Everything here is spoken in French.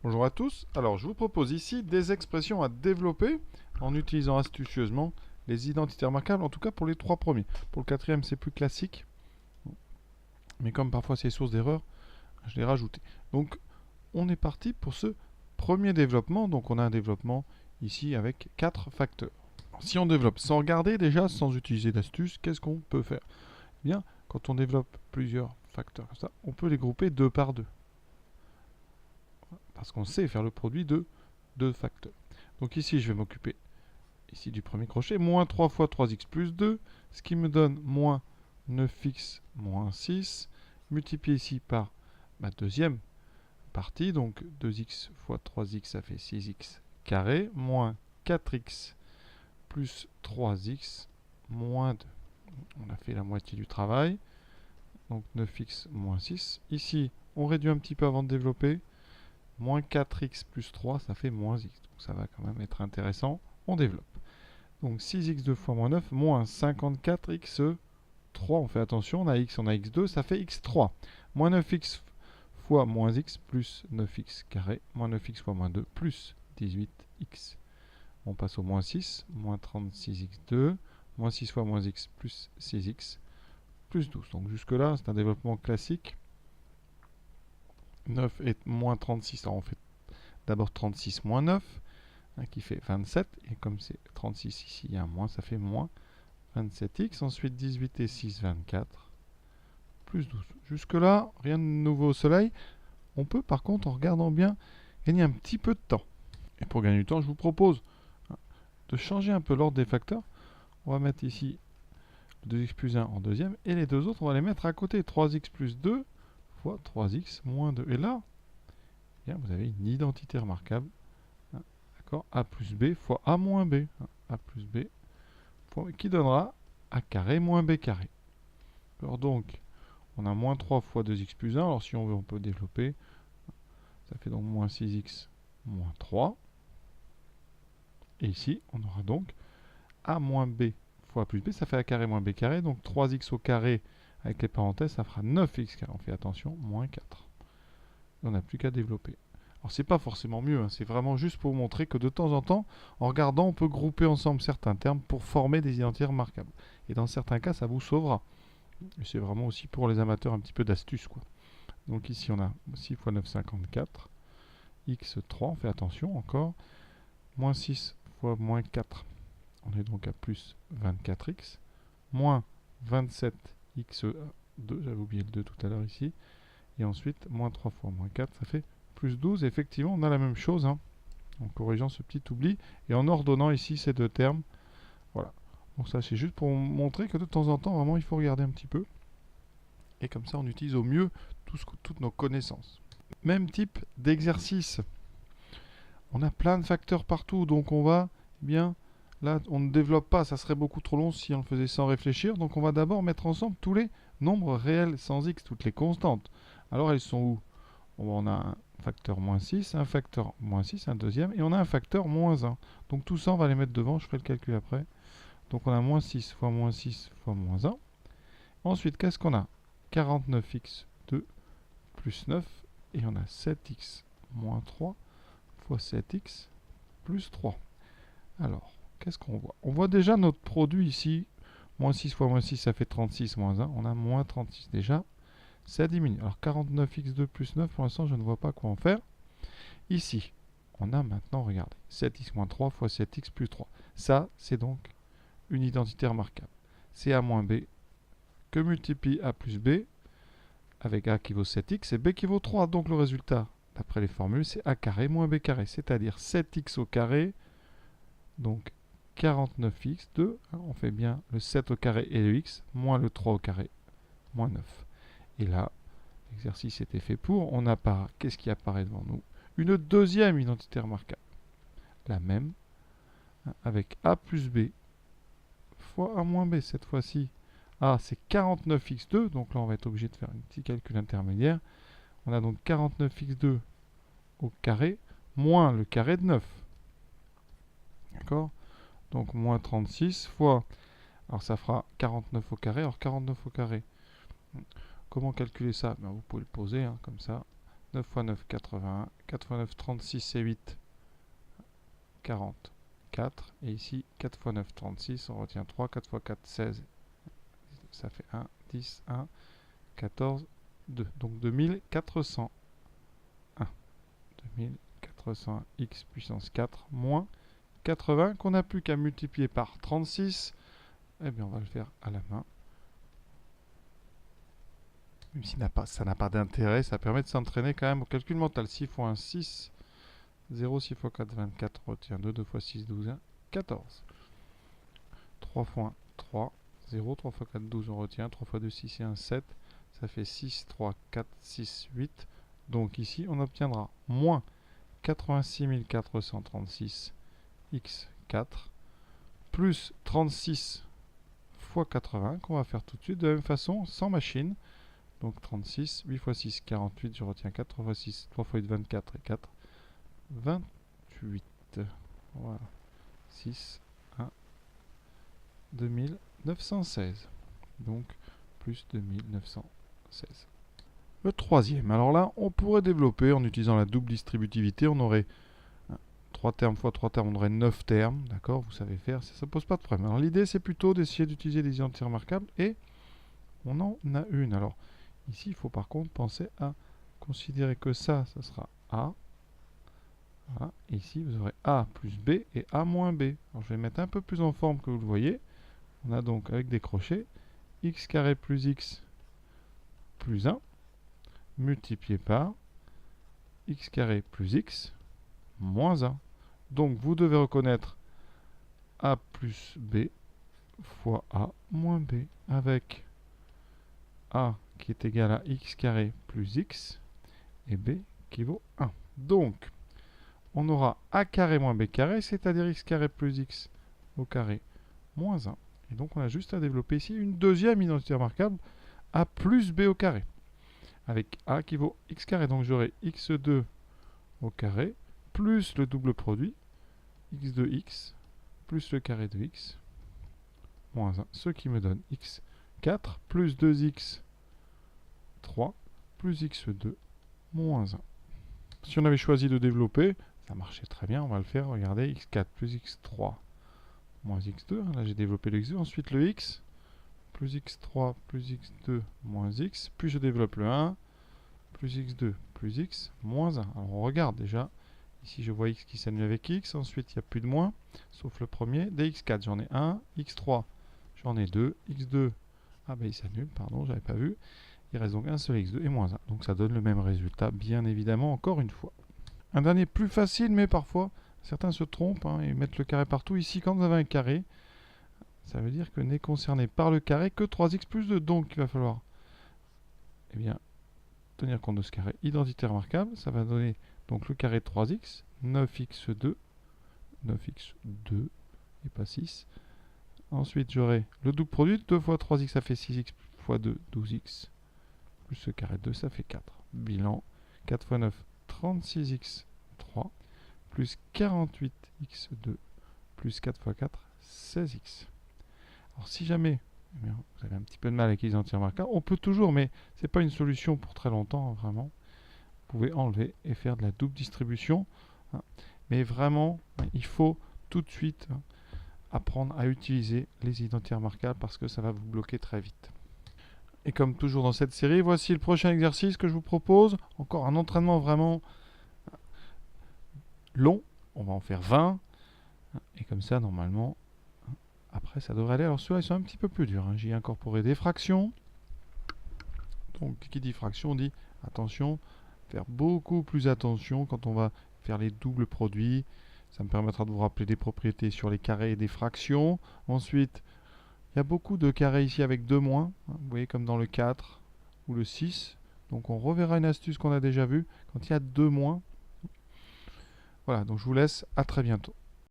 Bonjour à tous. Alors, je vous propose ici des expressions à développer en utilisant astucieusement les identités remarquables, en tout cas pour les trois premiers. Pour le quatrième, c'est plus classique, mais comme parfois c'est source d'erreur, je l'ai rajouté. Donc, on est parti pour ce premier développement. Donc, on a un développement ici avec 4 facteurs. Alors, si on développe sans regarder déjà, sans utiliser d'astuce, qu'est-ce qu'on peut faire? Eh bien, quand on développe plusieurs facteurs comme ça, on peut les grouper 2 par 2. Parce qu'on sait faire le produit de 2 facteurs. Donc ici, je vais m'occuper ici du premier crochet, moins 3 fois 3x plus 2, ce qui me donne moins 9x moins 6, multiplié ici par ma deuxième partie, donc 2x fois 3x, ça fait 6x carré, moins 4x plus 3x moins 2. On a fait la moitié du travail, donc 9x moins 6. Ici, on réduit un petit peu avant de développer, moins 4x plus 3, ça fait moins x. Donc ça va quand même être intéressant. On développe. Donc 6x2 fois moins 9, moins 54x3. On fait attention, on a x, on a x2, ça fait x3. Moins 9x fois moins x plus 9x carré, moins 9x fois moins 2 plus 18x. On passe au moins 6, moins 36x2, moins 6 fois moins x plus 6x plus 12. Donc jusque là, c'est un développement classique. 9 et moins 36, alors on fait d'abord 36 moins 9, qui fait 27, et comme c'est 36 ici, il y a un moins, ça fait moins 27x, ensuite 18 et 6, 24, plus 12. Jusque là, rien de nouveau au soleil. On peut par contre, en regardant bien, gagner un petit peu de temps. Et pour gagner du temps, je vous propose de changer un peu l'ordre des facteurs. On va mettre ici 2x plus 1 en deuxième, et les deux autres, on va les mettre à côté. 3x plus 2 fois 3x moins 2. Et là, bien, vous avez une identité remarquable. D'accord, A plus B fois A moins B. A plus B qui donnera A carré moins B carré. Alors donc, on a moins 3 fois 2x plus 1. Alors si on veut, on peut développer. Ça fait donc moins 6x moins 3. Et ici, on aura donc A moins B fois A plus B. Ça fait A carré moins B carré. Donc 3x au carré avec les parenthèses, ça fera 9x carré. On fait attention, moins 4. On n'a plus qu'à développer. Alors c'est pas forcément mieux, hein, c'est vraiment juste pour vous montrer que de temps en temps, en regardant, on peut grouper ensemble certains termes pour former des identités remarquables. Et dans certains cas, ça vous sauvera. Et c'est vraiment aussi pour les amateurs un petit peu d'astuce, quoi. Donc ici, on a 6 fois 9, 54. x3, on fait attention encore. Moins 6 fois moins 4, on est donc à plus 24x. Moins 27x2, j'avais oublié le 2 tout à l'heure ici. Et ensuite, moins 3 fois moins 4, ça fait plus 12. Effectivement, on a la même chose, hein, en corrigeant ce petit oubli et en ordonnant ici ces deux termes. Voilà. Donc ça, c'est juste pour montrer que de temps en temps, vraiment, il faut regarder un petit peu. Et comme ça, on utilise au mieux toutes nos connaissances. Même type d'exercice. On a plein de facteurs partout, donc on va, bien, là, on ne développe pas, ça serait beaucoup trop long si on le faisait sans réfléchir. Donc on va d'abord mettre ensemble tous les nombres réels sans x, toutes les constantes. Alors elles sont où? On a un facteur moins 6, un facteur moins 6, un deuxième, et on a un facteur moins 1. Donc tout ça, on va les mettre devant, je ferai le calcul après. Donc on a moins 6 fois moins 6 fois moins 1. Ensuite, qu'est-ce qu'on a? 49x2 plus 9, et on a 7x moins 3 fois 7x plus 3. Alors, qu'est-ce qu'on voit? On voit déjà notre produit ici, moins 6 fois moins 6, ça fait 36 moins 1. On a moins 36 déjà. Ça diminue. Alors 49x2 plus 9, pour l'instant, je ne vois pas quoi en faire. Ici, on a maintenant, regardez, 7x moins 3 fois 7x plus 3. Ça, c'est donc une identité remarquable. C'est A moins B que multiplie A plus B avec A qui vaut 7x et B qui vaut 3. Donc le résultat, d'après les formules, c'est A carré moins B carré, c'est-à-dire 7x au carré, donc 49x2, on fait bien le 7 au carré et le x, moins le 3 au carré, moins 9. Et là, l'exercice était fait pour. On apparaît, qu'est-ce qui apparaît devant nous? Une deuxième identité remarquable. La même, avec A plus B fois A moins B. Cette fois-ci, A, c'est 49x2. Donc là, on va être obligé de faire un petit calcul intermédiaire. On a donc 49x2 au carré, moins le carré de 9. D'accord? Donc moins 36 fois... Alors ça fera 49 au carré. Alors 49 au carré... Comment calculer ça? Ben, vous pouvez le poser, hein, comme ça. 9 x 9, 81. 4 x 9, 36 et 8, 44. Et ici, 4 x 9, 36. On retient 3. 4 x 4, 16. Ça fait 1, 10, 1, 14, 2. Donc 2401. 2401 x puissance 4 moins 80 qu'on n'a plus qu'à multiplier par 36. Eh bien, on va le faire à la main. Même si ça n'a pas d'intérêt, ça permet de s'entraîner quand même au calcul mental. 6 x 1, 6. 0, 6 x 4, 24. On retient 2, 2 x 6, 12, 1, 14. 3 x 1, 3. 0, 3 x 4, 12, on retient. 3 x 2, 6 et 1, 7. Ça fait 6, 3, 4, 6, 8. Donc ici, on obtiendra moins 86 436 x 4 plus 36 fois 80 qu'on va faire tout de suite de la même façon sans machine. Donc 36, 8 x 6, 48, je retiens 4, 3 x 6, 3 x 8, 24 et 4, 28. Voilà. 6, 1, 2916. Donc plus 2916. Le troisième, alors là, on pourrait développer en utilisant la double distributivité. On aurait 3 termes fois 3 termes, on aurait 9 termes. D'accord, vous savez faire, ça ne pose pas de problème. Alors l'idée, c'est plutôt d'essayer d'utiliser des identités remarquables. Et on en a une. Alors ici, il faut par contre penser à considérer que ça sera A. Voilà. Et ici, vous aurez A plus B et A moins B. Alors je vais mettre un peu plus en forme que vous le voyez. On a donc, avec des crochets, x carré plus x plus 1 multiplié par x carré plus x moins 1. Donc vous devez reconnaître a plus b fois a moins b avec a qui est égal à x carré plus x et b qui vaut 1. Donc on aura a carré moins b carré, c'est-à-dire x carré plus x au carré moins 1. Et donc on a juste à développer ici une deuxième identité remarquable, a plus b au carré, avec a qui vaut x carré. Donc j'aurai x2 au carré, plus le double produit, x de x, plus le carré de x, moins 1, ce qui me donne x4, plus 2x, 3, plus x2, moins 1. Si on avait choisi de développer, ça marchait très bien, on va le faire, regardez, x4 plus x3, moins x2, là j'ai développé le x2, ensuite le x, plus x3 plus x2 moins x, puis je développe le 1, plus x2 plus x moins 1. Alors on regarde déjà, ici je vois x qui s'annule avec x, ensuite il n'y a plus de moins, sauf le premier, dès x4 j'en ai 1, x3 j'en ai 2, x2, ah ben il s'annule, pardon, j'avais pas vu, il reste donc un seul x2 et moins 1, donc ça donne le même résultat, bien évidemment, encore une fois. Un dernier plus facile, mais parfois certains se trompent et mettent le carré partout. Ici, quand vous avez un carré, ça veut dire que n'est concerné par le carré que 3x plus 2. Donc, il va falloir tenir compte de ce carré. Identité remarquable, ça va donner donc le carré de 3x, 9x2 et pas 6. Ensuite, j'aurai le double produit, 2 fois 3x, ça fait 6x fois 2, 12x, plus ce carré de 2, ça fait 4. Bilan, 4 fois 9, 36x, 3, plus 48x2, plus 4 fois 4, 16x. Alors si jamais vous avez un petit peu de mal avec les identités remarquables, on peut toujours, mais ce n'est pas une solution pour très longtemps, vraiment. Vous pouvez enlever et faire de la double distribution. Mais vraiment, il faut tout de suite apprendre à utiliser les identités remarquables parce que ça va vous bloquer très vite. Et comme toujours dans cette série, voici le prochain exercice que je vous propose. Encore un entraînement vraiment long. On va en faire 20. Et comme ça, normalement, après, ça devrait aller. Alors, ceux-là, ils sont un petit peu plus durs. J'y ai incorporé des fractions. Donc, qui dit fraction dit, attention, faire beaucoup plus attention quand on va faire les doubles produits. Ça me permettra de vous rappeler des propriétés sur les carrés et des fractions. Ensuite, il y a beaucoup de carrés ici avec 2 moins. Vous voyez, comme dans le 4 ou le 6. Donc, on reverra une astuce qu'on a déjà vue quand il y a 2 moins. Voilà, donc je vous laisse. À très bientôt.